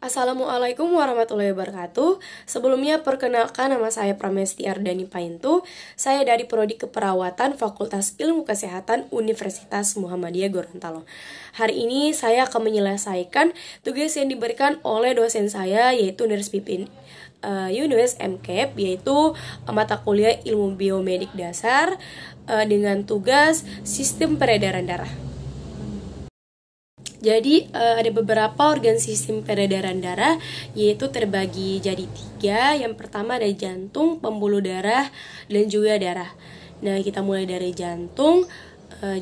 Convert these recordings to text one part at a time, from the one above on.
Assalamualaikum warahmatullahi wabarakatuh. Sebelumnya perkenalkan, nama saya Pramesti Ardani Paintu. Saya dari Prodi Keperawatan Fakultas Ilmu Kesehatan Universitas Muhammadiyah Gorontalo. Hari ini saya akan menyelesaikan tugas yang diberikan oleh dosen saya, yaitu Nurse Pipin Yunus MKep, yaitu mata kuliah Ilmu Biomedik Dasar dengan tugas Sistem Peredaran Darah. Jadi ada beberapa organ sistem peredaran darah, yaitu terbagi jadi 3. Yang pertama ada jantung, pembuluh darah, dan juga darah. Nah, kita mulai dari jantung.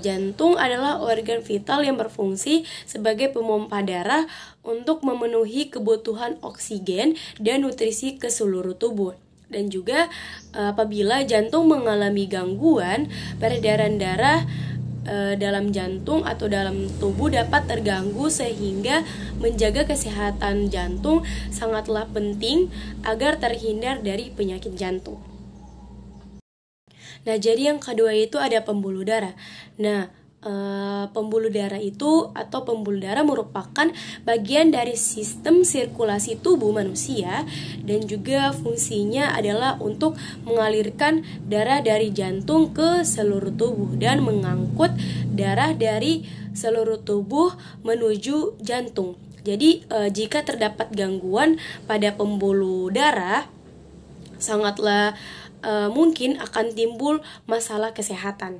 Jantung adalah organ vital yang berfungsi sebagai pemompa darah untuk memenuhi kebutuhan oksigen dan nutrisi ke seluruh tubuh. Dan juga apabila jantung mengalami gangguan, peredaran darah dalam jantung atau dalam tubuh dapat terganggu, sehingga menjaga kesehatan jantung sangatlah penting agar terhindar dari penyakit jantung. Nah, jadi yang kedua itu ada pembuluh darah. Nah, pembuluh darah itu atau pembuluh darah merupakan bagian dari sistem sirkulasi tubuh manusia, dan juga fungsinya adalah untuk mengalirkan darah dari jantung ke seluruh tubuh dan mengangkut darah dari seluruh tubuh menuju jantung. Jadi jika terdapat gangguan pada pembuluh darah, sangatlah mungkin akan timbul masalah kesehatan.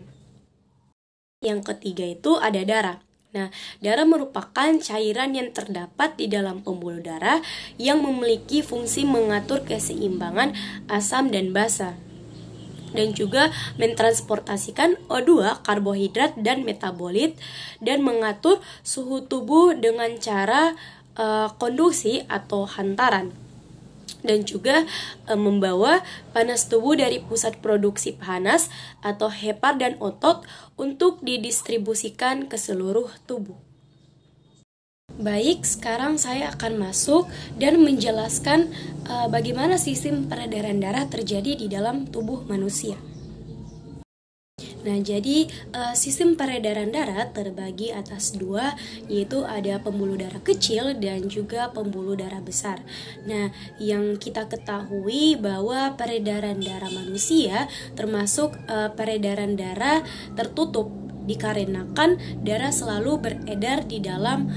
Yang ketiga itu ada darah. Nah, darah merupakan cairan yang terdapat di dalam pembuluh darah yang memiliki fungsi mengatur keseimbangan asam dan basa, dan juga mentransportasikan O2, karbohidrat, dan metabolit, dan mengatur suhu tubuh dengan cara konduksi atau hantaran, dan juga membawa panas tubuh dari pusat produksi panas atau hepar dan otot untuk didistribusikan ke seluruh tubuh. Baik, sekarang saya akan masuk dan menjelaskan bagaimana sistem peredaran darah terjadi di dalam tubuh manusia. Nah, jadi sistem peredaran darah terbagi atas 2, yaitu ada pembuluh darah kecil dan juga pembuluh darah besar. Nah, yang kita ketahui bahwa peredaran darah manusia termasuk peredaran darah tertutup, dikarenakan darah selalu beredar di dalam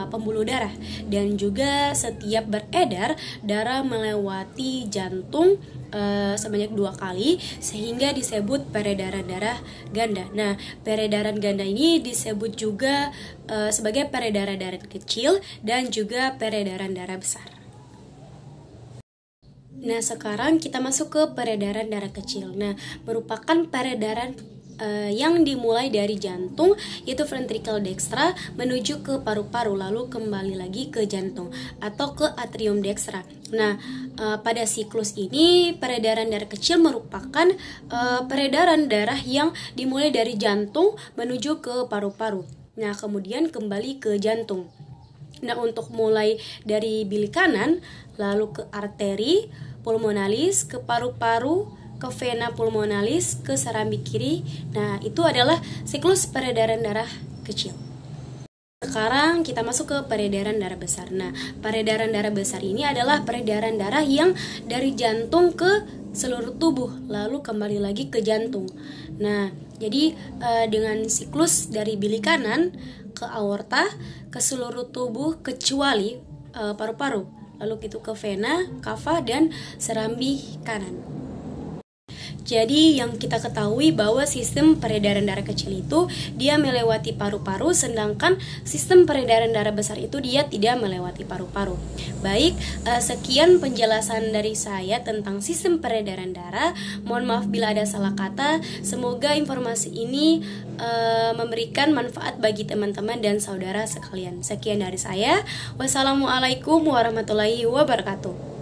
pembuluh darah, dan juga setiap beredar darah melewati jantung sebanyak 2 kali, sehingga disebut peredaran darah ganda. Nah, peredaran ganda ini disebut juga sebagai peredaran darah kecil dan juga peredaran darah besar. Nah, sekarang kita masuk ke peredaran darah kecil. Nah, merupakan peredaran yang dimulai dari jantung, yaitu ventricle dextra, menuju ke paru-paru, lalu kembali lagi ke jantung atau ke atrium dextra. Nah, pada siklus ini peredaran darah kecil merupakan peredaran darah yang dimulai dari jantung menuju ke paru-paru. Nah, kemudian kembali ke jantung. Nah, untuk mulai dari bilik kanan, lalu ke arteri pulmonalis, ke paru-paru, ke vena pulmonalis, ke serambi kiri. Nah, itu adalah siklus peredaran darah kecil. Sekarang kita masuk ke peredaran darah besar. Nah, peredaran darah besar ini adalah peredaran darah yang dari jantung ke seluruh tubuh, lalu kembali lagi ke jantung. Nah, jadi dengan siklus dari bilik kanan ke aorta, ke seluruh tubuh kecuali paru-paru, lalu itu ke vena, kava, dan serambi kanan. Jadi yang kita ketahui bahwa sistem peredaran darah kecil itu dia melewati paru-paru, sedangkan sistem peredaran darah besar itu dia tidak melewati paru-paru. Baik, sekian penjelasan dari saya tentang sistem peredaran darah. Mohon maaf bila ada salah kata. Semoga informasi ini memberikan manfaat bagi teman-teman dan saudara sekalian. Sekian dari saya. Wassalamualaikum warahmatullahi wabarakatuh.